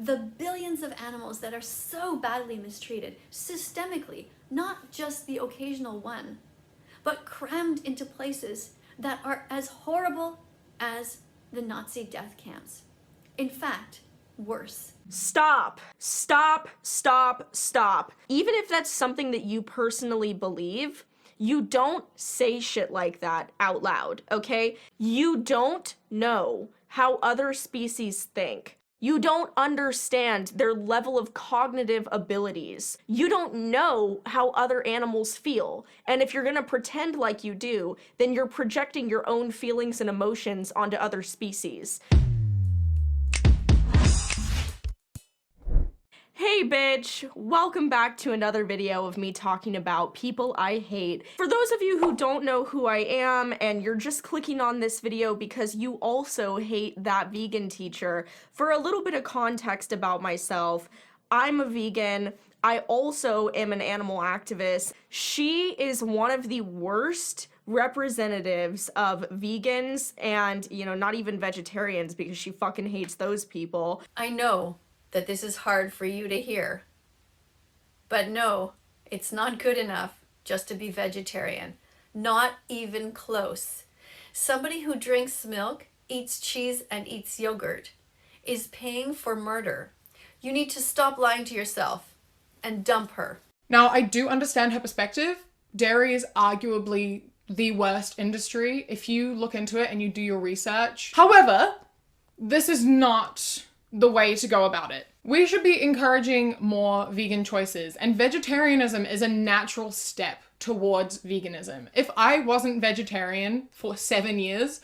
The billions of animals that are so badly mistreated, systemically, not just the occasional one, but crammed into places that are as horrible as the Nazi death camps. In fact, worse. Stop. Stop, stop, stop. Even if that's something that you personally believe, you don't say shit like that out loud, okay? You don't know how other species think. You don't understand their level of cognitive abilities. You don't know how other animals feel. And if you're gonna pretend like you do, then you're projecting your own feelings and emotions onto other species. Hey bitch, welcome back to another video of me talking about people I hate. For those of you who don't know who I am and you're just clicking on this video because you also hate that vegan teacher, for a little bit of context about myself, I'm a vegan. I also am an animal activist. She is one of the worst representatives of vegans and, you know, not even vegetarians because she fucking hates those people. I know that this is hard for you to hear. But no, it's not good enough just to be vegetarian. Not even close. Somebody who drinks milk, eats cheese, and eats yogurt is paying for murder. You need to stop lying to yourself and dump her. Now, I do understand her perspective. Dairy is arguably the worst industry if you look into it and you do your research. However, this is not the way to go about it. We should be encouraging more vegan choices, and vegetarianism is a natural step towards veganism. If I wasn't vegetarian for 7 years,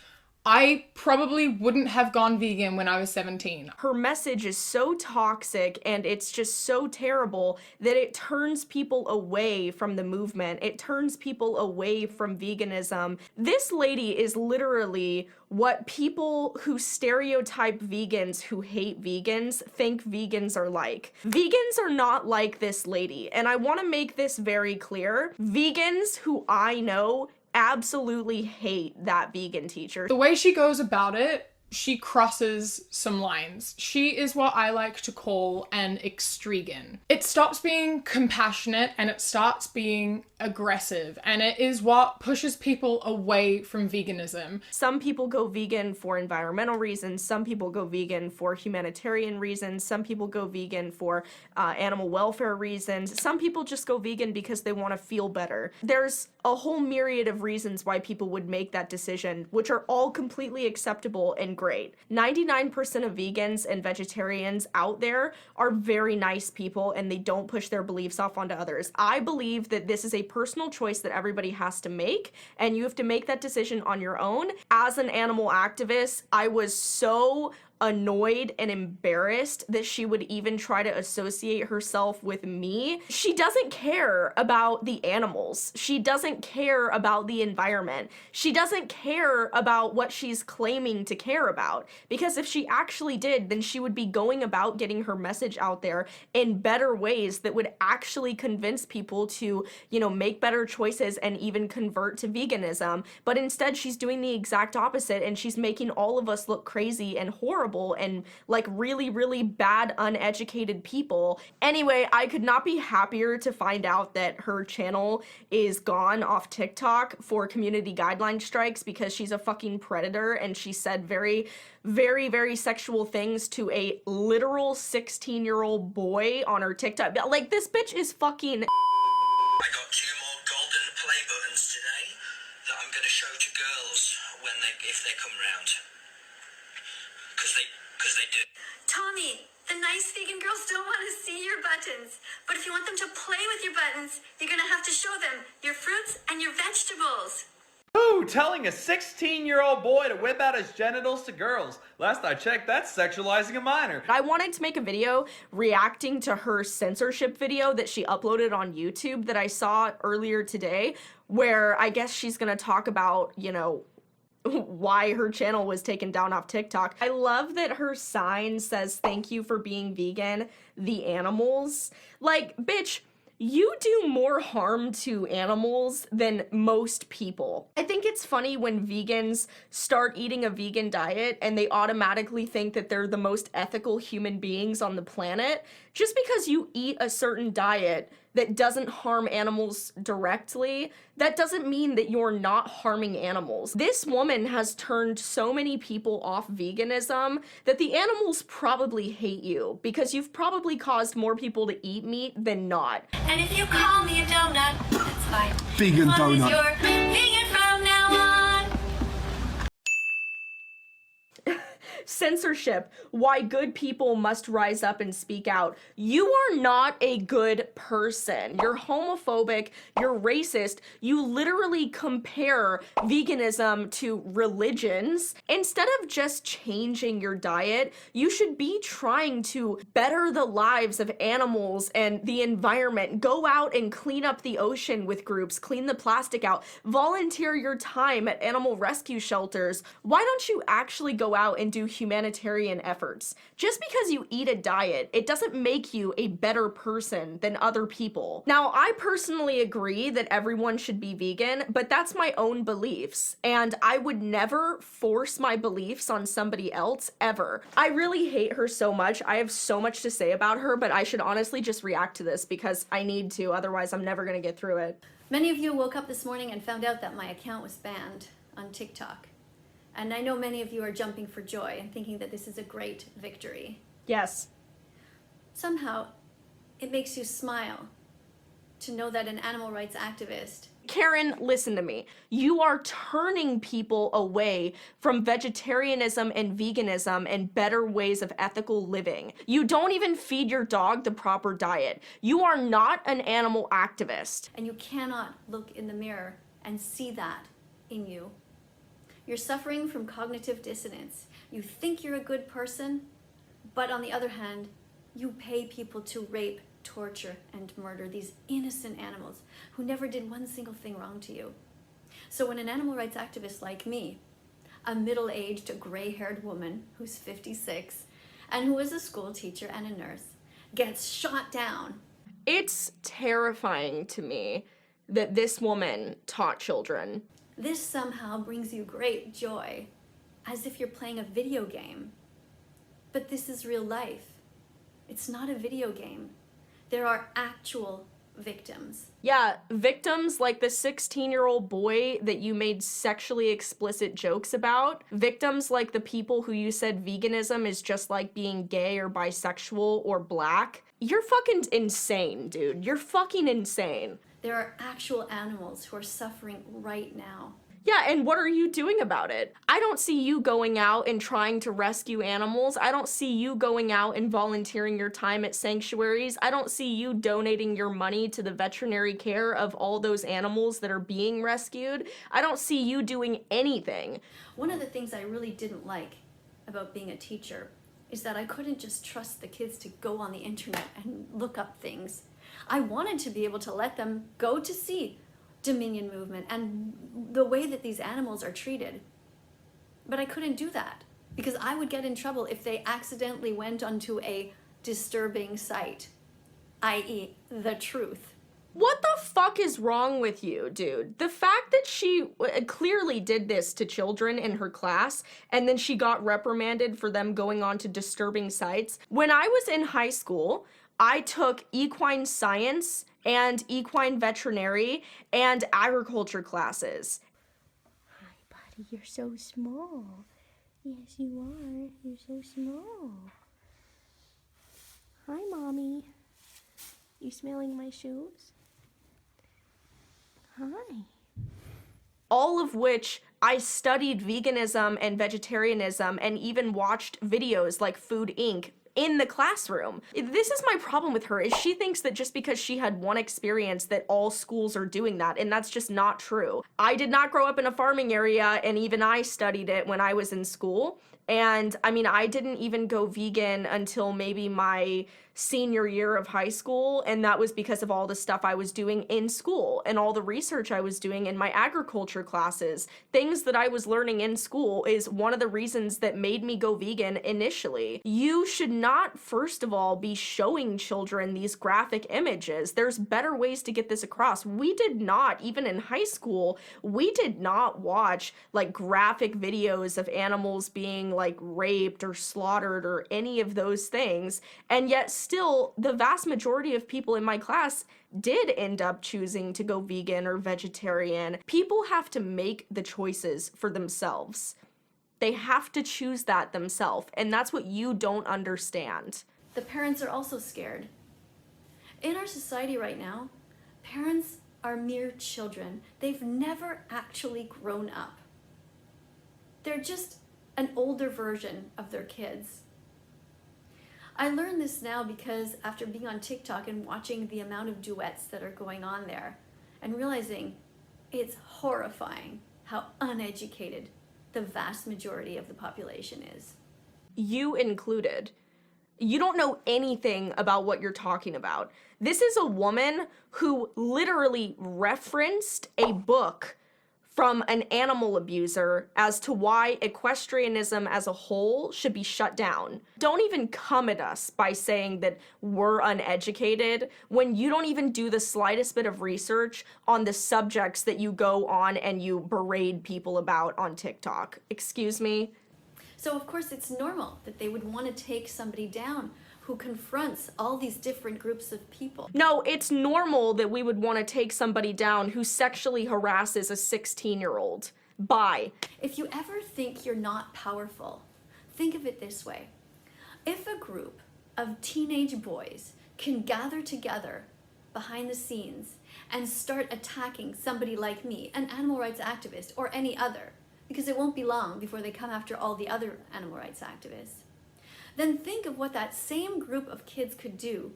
I probably wouldn't have gone vegan when I was 17. Her message is so toxic and it's just so terrible that it turns people away from the movement. It turns people away from veganism. This lady is literally what people who stereotype vegans who hate vegans think vegans are like. Vegans are not like this lady, and I want to make this very clear. Vegans who I know absolutely hate that vegan teacher. The way she goes about it, she crosses some lines. She is what I like to call an extregan. It stops being compassionate and it starts being aggressive, and it is what pushes people away from veganism. Some people go vegan for environmental reasons, some people go vegan for humanitarian reasons, some people go vegan for animal welfare reasons, some people just go vegan because they want to feel better. There's a whole myriad of reasons why people would make that decision, which are all completely acceptable and great. 99% of vegans and vegetarians out there are very nice people and they don't push their beliefs off onto others. I believe that this is a personal choice that everybody has to make, and you have to make that decision on your own. As an animal activist, I was so annoyed and embarrassed that she would even try to associate herself with me. She doesn't care about the animals. She doesn't care about the environment. She doesn't care about what she's claiming to care about. Because if she actually did, then she would be going about getting her message out there in better ways that would actually convince people to, you know, make better choices and even convert to veganism. But instead, she's doing the exact opposite, and she's making all of us look crazy and horrible and like really, really bad, uneducated people. Anyway, I could not be happier to find out that her channel is gone off TikTok for community guideline strikes because she's a fucking predator and she said very, very, very sexual things to a literal 16-year-old boy on her TikTok. Like, this bitch is fucking. I got 2 more golden play buttons today that I'm gonna show to girls if they come round. Because they do. Tommy, the nice vegan girls don't want to see your buttons. But if you want them to play with your buttons, you're going to have to show them your fruits and your vegetables. Ooh, telling a 16-year-old boy to whip out his genitals to girls. Last I checked, that's sexualizing a minor. I wanted to make a video reacting to her censorship video that she uploaded on YouTube that I saw earlier today, where I guess she's gonna talk about, you know, why her channel was taken down off TikTok. I love that her sign says, "Thank you for being vegan, the animals." Like, bitch, you do more harm to animals than most people. I think it's funny when vegans start eating a vegan diet and they automatically think that they're the most ethical human beings on the planet. Just because you eat a certain diet that doesn't harm animals directly, that doesn't mean that you're not harming animals. This woman has turned so many people off veganism that the animals probably hate you because you've probably caused more people to eat meat than not. And if you call me a donut, that's fine. Vegan As long as donut. you're vegan from now on. Censorship, why good people must rise up and speak out. You are not a good person. You're homophobic, you're racist, you literally compare veganism to religions. Instead of just changing your diet, you should be trying to better the lives of animals and the environment. Go out and clean up the ocean with groups, clean the plastic out, volunteer your time at animal rescue shelters. Why don't you actually go out and do humanitarian efforts? Just because you eat a diet, it doesn't make you a better person than other people. Now, I personally agree that everyone should be vegan, but that's my own beliefs, and I would never force my beliefs on somebody else, ever. I really hate her so much. I have so much to say about her, but I should honestly just react to this because I need to, otherwise I'm never gonna get through it. Many of you woke up this morning and found out that my account was banned on TikTok. And I know many of you are jumping for joy and thinking that this is a great victory. Yes. Somehow, it makes you smile to know that an animal rights activist. Karen, listen to me. You are turning people away from vegetarianism and veganism and better ways of ethical living. You don't even feed your dog the proper diet. You are not an animal activist. And you cannot look in the mirror and see that in you. You're suffering from cognitive dissonance. You think you're a good person, but on the other hand, you pay people to rape, torture, and murder these innocent animals who never did one single thing wrong to you. So when an animal rights activist like me, a middle-aged, gray-haired woman who's 56 and who is a school teacher and a nurse, gets shot down. It's terrifying to me that this woman taught children. This somehow brings you great joy, as if you're playing a video game. But this is real life. It's not a video game. There are actual victims. Yeah, victims like the 16-year-old boy that you made sexually explicit jokes about. Victims like the people who you said veganism is just like being gay or bisexual or black. You're fucking insane, dude. You're fucking insane. There are actual animals who are suffering right now. Yeah, and what are you doing about it? I don't see you going out and trying to rescue animals. I don't see you going out and volunteering your time at sanctuaries. I don't see you donating your money to the veterinary care of all those animals that are being rescued. I don't see you doing anything. One of the things I really didn't like about being a teacher is that I couldn't just trust the kids to go on the internet and look up things. I wanted to be able to let them go to see Dominion movement and the way that these animals are treated. But I couldn't do that because I would get in trouble if they accidentally went onto a disturbing site, i.e. the truth. What the fuck is wrong with you, dude? The fact that she clearly did this to children in her class and then she got reprimanded for them going on to disturbing sites. When I was in high school, I took equine science and equine veterinary and agriculture classes. Hi, buddy, you're so small. Yes, you are. You're so small. Hi, Mommy. You smelling my shoes? Hi. All of which I studied veganism and vegetarianism and even watched videos like Food Inc. in the classroom. This is my problem with her, is she thinks that just because she had one experience that all schools are doing that, and that's just not true. I did not grow up in a farming area, and even I studied it when I was in school. And I mean, I didn't even go vegan until maybe my senior year of high school, and that was because of all the stuff I was doing in school and all the research I was doing in my agriculture classes. Things that I was learning in school is one of the reasons that made me go vegan initially. You should not, first of all, be showing children these graphic images. There's better ways to get this across. We did not, even in high school, we did not watch like graphic videos of animals being like raped or slaughtered or any of those things. And yet still, the vast majority of people in my class did end up choosing to go vegan or vegetarian. People have to make the choices for themselves. They have to choose that themselves, and that's what you don't understand. The parents are also scared. In our society right now, parents are mere children. They've never actually grown up. They're just an older version of their kids. I learned this now because after being on TikTok and watching the amount of duets that are going on there and realizing it's horrifying how uneducated the vast majority of the population is. You included. You don't know anything about what you're talking about. This is a woman who literally referenced a book from an animal abuser as to why equestrianism as a whole should be shut down. Don't even come at us by saying that we're uneducated when you don't even do the slightest bit of research on the subjects that you go on and you berate people about on TikTok. Excuse me? So of course it's normal that they would want to take somebody down who confronts all these different groups of people. No, it's normal that we would want to take somebody down who sexually harasses a 16-year-old. Bye. If you ever think you're not powerful, think of it this way. If a group of teenage boys can gather together behind the scenes and start attacking somebody like me, an animal rights activist, or any other, because it won't be long before they come after all the other animal rights activists, then think of what that same group of kids could do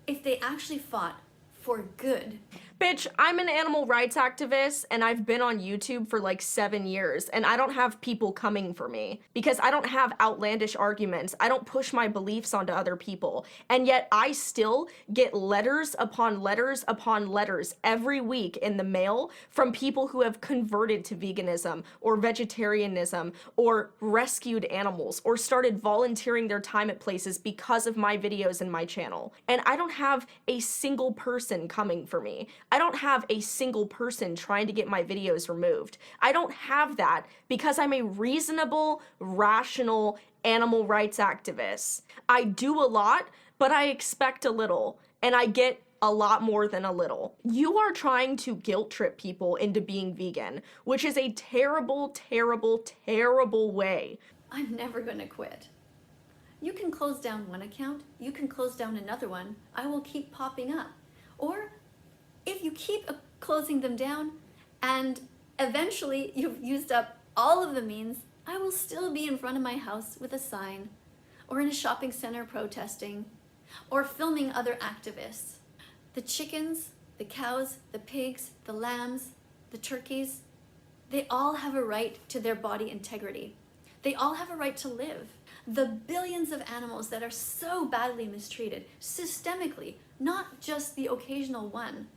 if they actually fought for good. Bitch, I'm an animal rights activist and I've been on YouTube for like 7 years and I don't have people coming for me because I don't have outlandish arguments. I don't push my beliefs onto other people. And yet I still get letters upon letters upon letters every week in the mail from people who have converted to veganism or vegetarianism or rescued animals or started volunteering their time at places because of my videos and my channel. And I don't have a single person coming for me. I don't have a single person trying to get my videos removed. I don't have that because I'm a reasonable, rational animal rights activist. I do a lot, but I expect a little, and I get a lot more than a little. You are trying to guilt trip people into being vegan, which is a terrible, terrible, terrible way. I'm never gonna quit. You can close down one account, you can close down another one, I will keep popping up. Or if you keep closing them down and eventually you've used up all of the means, I will still be in front of my house with a sign or in a shopping center protesting or filming other activists. The chickens, the cows, the pigs, the lambs, the turkeys, they all have a right to their body integrity. They all have a right to live. The billions of animals that are so badly mistreated, systemically, not just the occasional one,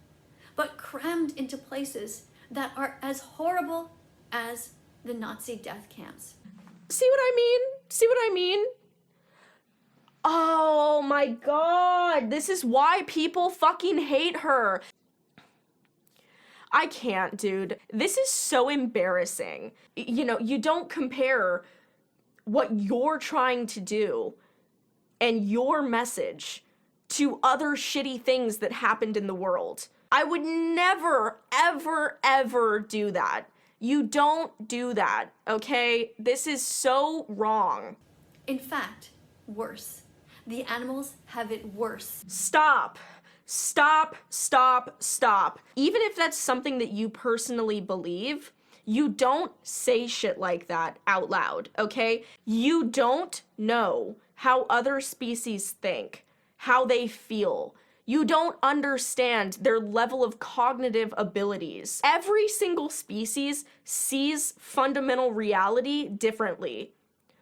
but crammed into places that are as horrible as the Nazi death camps. See what I mean? See what I mean? Oh my god, this is why people fucking hate her. I can't, dude. This is so embarrassing. You know, you don't compare what you're trying to do and your message to other shitty things that happened in the world. I would never, ever, ever do that. You don't do that, okay? This is so wrong. In fact, worse. The animals have it worse. Stop. Stop, stop, stop. Even if that's something that you personally believe, you don't say shit like that out loud, okay? You don't know how other species think, how they feel. You don't understand their level of cognitive abilities. Every single species sees fundamental reality differently.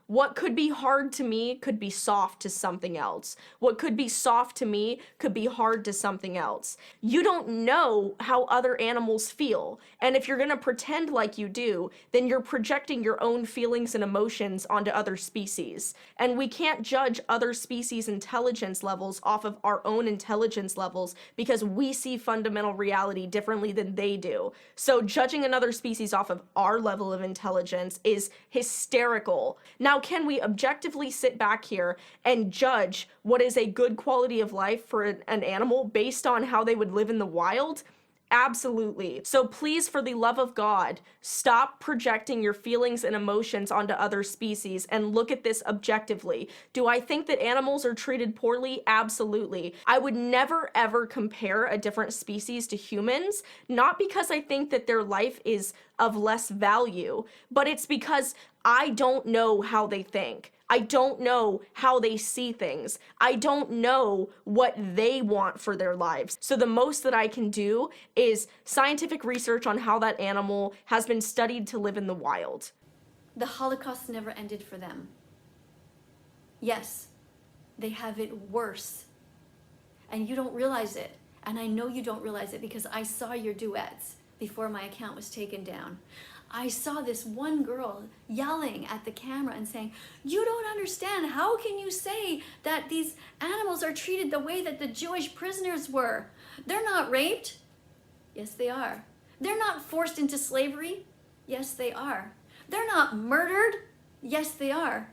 What could be hard to me could be soft to something else. What could be soft to me could be hard to something else. You don't know how other animals feel. And if you're gonna pretend like you do, then you're projecting your own feelings and emotions onto other species. And we can't judge other species' intelligence levels off of our own intelligence levels because we see fundamental reality differently than they do. So judging another species off of our level of intelligence is hysterical. Now, can we objectively sit back here and judge what is a good quality of life for an animal based on how they would live in the wild? Absolutely. So please, for the love of God, stop projecting your feelings and emotions onto other species and look at this objectively. Do I think that animals are treated poorly? Absolutely. I would never ever compare a different species to humans, not because I think that their life is of less value, but it's because I don't know how they think. I don't know how they see things. I don't know what they want for their lives. So the most that I can do is scientific research on how that animal has been studied to live in the wild. The Holocaust never ended for them. Yes, they have it worse. And you don't realize it. And I know you don't realize it because I saw your duets before my account was taken down. I saw this one girl yelling at the camera and saying, "You don't understand. How can you say that these animals are treated the way that the Jewish prisoners were? They're not raped." Yes, they are. They're not forced into slavery. Yes, they are. They're not murdered. Yes, they are.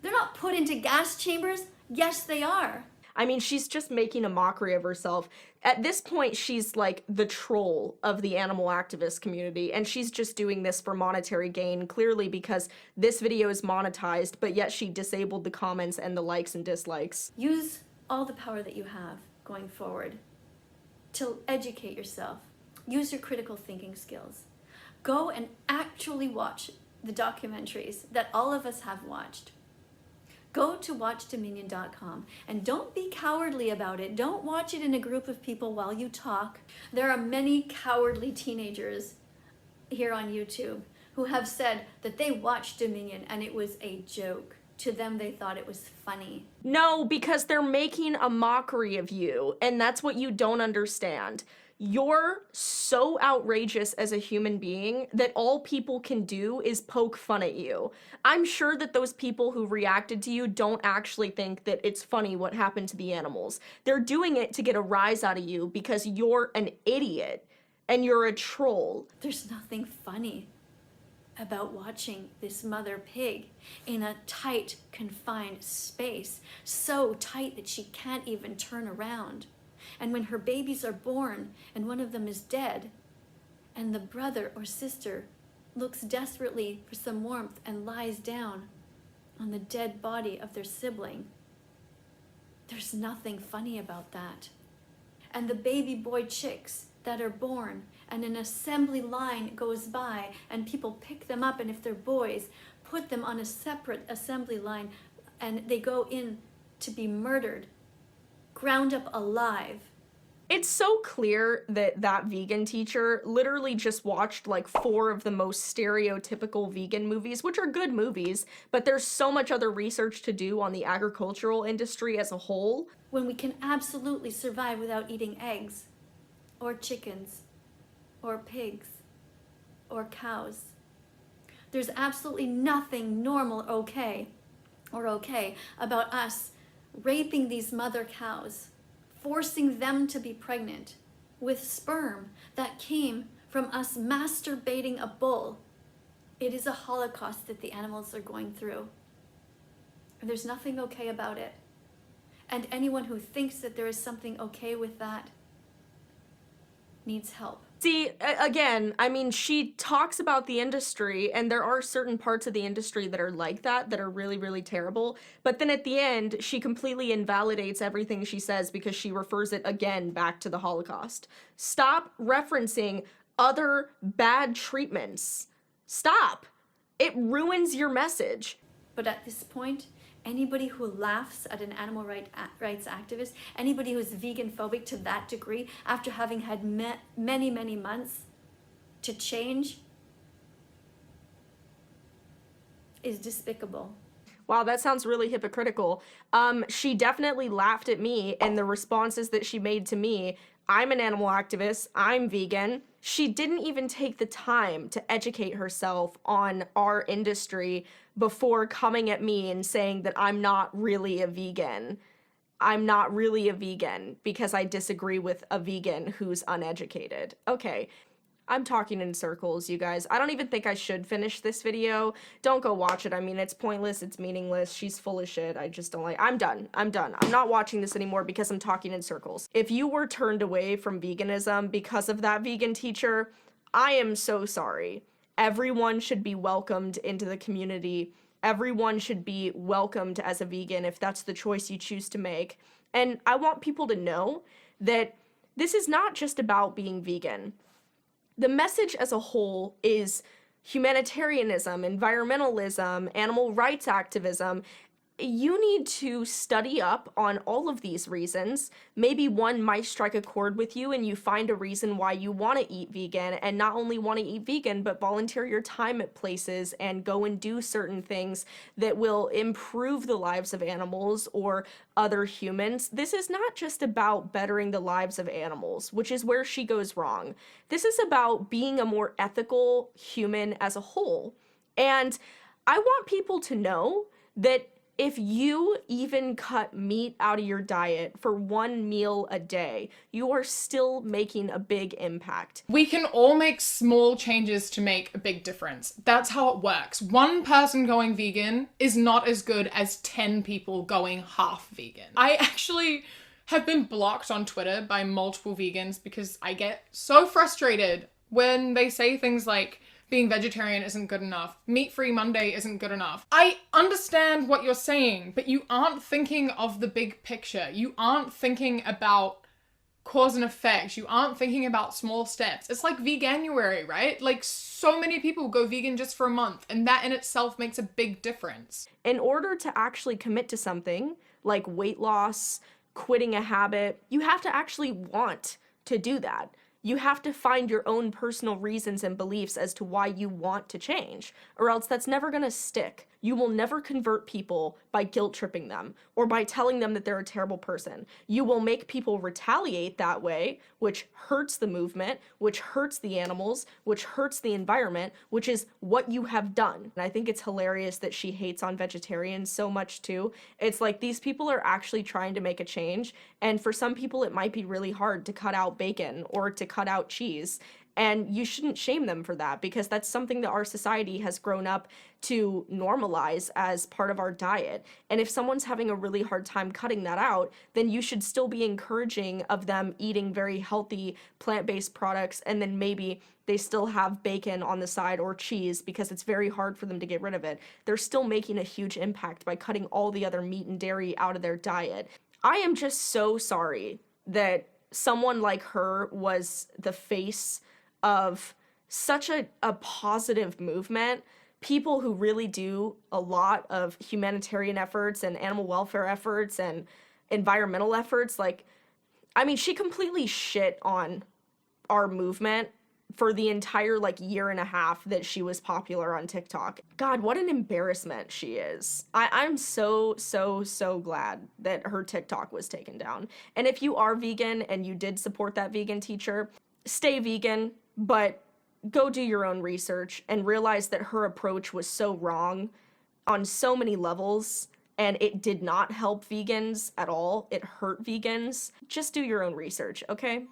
They're not put into gas chambers. Yes, they are. I mean, she's just making a mockery of herself. At this point, she's like the troll of the animal activist community, and she's just doing this for monetary gain, clearly because this video is monetized, but yet she disabled the comments and the likes and dislikes. Use all the power that you have going forward to educate yourself. Use your critical thinking skills. Go and actually watch the documentaries that all of us have watched. Go to watchdominion.com and don't be cowardly about it. Don't watch it in a group of people while you talk. There are many cowardly teenagers here on YouTube who have said that they watched Dominion and it was a joke. To them, they thought it was funny. No, because they're making a mockery of you, and that's what you don't understand. You're so outrageous as a human being that all people can do is poke fun at you. I'm sure that those people who reacted to you don't actually think that it's funny what happened to the animals. They're doing it to get a rise out of you because you're an idiot and you're a troll. There's nothing funny about watching this mother pig in a tight, confined space, so tight that she can't even turn around. And when her babies are born and one of them is dead, and the brother or sister looks desperately for some warmth and lies down on the dead body of their sibling, there's nothing funny about that. And the baby boy chicks that are born and an assembly line goes by and people pick them up, and if they're boys, put them on a separate assembly line and they go in to be murdered, ground up alive. It's so clear that that vegan teacher literally just watched like 4 of the most stereotypical vegan movies, which are good movies, but there's so much other research to do on the agricultural industry as a whole. When we can absolutely survive without eating eggs, or chickens, or pigs, or cows. There's absolutely nothing normal okay about us raping these mother cows, forcing them to be pregnant with sperm that came from us masturbating a bull. It is a holocaust that the animals are going through. And there's nothing okay about it. And anyone who thinks that there is something okay with that needs help. See, again, I mean, she talks about the industry, and there are certain parts of the industry that are like that are really, really terrible. But then at the end, she completely invalidates everything she says because she refers it again back to the Holocaust. Stop referencing other bad treatments. Stop. It ruins your message. But at this point, anybody who laughs at an animal rights activist, anybody who is vegan phobic to that degree, after having had many, many months to change, is despicable. Wow, that sounds really hypocritical. She definitely laughed at me and the responses that she made to me. I'm an animal activist. I'm vegan. She didn't even take the time to educate herself on our industry before coming at me and saying that I'm not really a vegan. I'm not really a vegan because I disagree with a vegan who's uneducated. Okay. I'm talking in circles, you guys. I don't even think I should finish this video. Don't go watch it. I mean, it's pointless. It's meaningless. She's full of shit. I just don't like... I'm done. I'm done. I'm not watching this anymore because I'm talking in circles. If you were turned away from veganism because of that vegan teacher, I am so sorry. Everyone should be welcomed into the community. Everyone should be welcomed as a vegan if that's the choice you choose to make. And I want people to know that this is not just about being vegan. The message as a whole is humanitarianism, environmentalism, animal rights activism. You need to study up on all of these reasons. Maybe one might strike a chord with you and you find a reason why you want to eat vegan, and not only want to eat vegan, but volunteer your time at places and go and do certain things that will improve the lives of animals or other humans. This is not just about bettering the lives of animals, which is where she goes wrong. This is about being a more ethical human as a whole. And I want people to know that if you even cut meat out of your diet for one meal a day, you are still making a big impact. We can all make small changes to make a big difference. That's how it works. One person going vegan is not as good as 10 people going half vegan. I actually have been blocked on Twitter by multiple vegans because I get so frustrated when they say things like, being vegetarian isn't good enough. Meat-free Monday isn't good enough. I understand what you're saying, but you aren't thinking of the big picture. You aren't thinking about cause and effect. You aren't thinking about small steps. It's like Veganuary, right? Like, so many people go vegan just for a month, and that in itself makes a big difference. In order to actually commit to something like weight loss, quitting a habit, you have to actually want to do that. You have to find your own personal reasons and beliefs as to why you want to change, or else that's never gonna stick. You will never convert people by guilt tripping them or by telling them that they're a terrible person. You will make people retaliate that way, which hurts the movement, which hurts the animals, which hurts the environment, which is what you have done. And I think it's hilarious that she hates on vegetarians so much too. It's like these people are actually trying to make a change, and for some people it might be really hard to cut out bacon or to cut out cheese. And you shouldn't shame them for that, because that's something that our society has grown up to normalize as part of our diet. And if someone's having a really hard time cutting that out, then you should still be encouraging of them eating very healthy plant-based products, and then maybe they still have bacon on the side or cheese because it's very hard for them to get rid of it. They're still making a huge impact by cutting all the other meat and dairy out of their diet. I am just so sorry that someone like her was the face of such a positive movement. People who really do a lot of humanitarian efforts and animal welfare efforts and environmental efforts. Like, I mean, she completely shit on our movement for the entire year and a half that she was popular on TikTok. God, what an embarrassment she is. I'm so glad that her TikTok was taken down. And if you are vegan and you did support that vegan teacher, stay vegan, but go do your own research and realize that her approach was so wrong on so many levels, and it did not help vegans at all. It hurt vegans. Just do your own research, okay?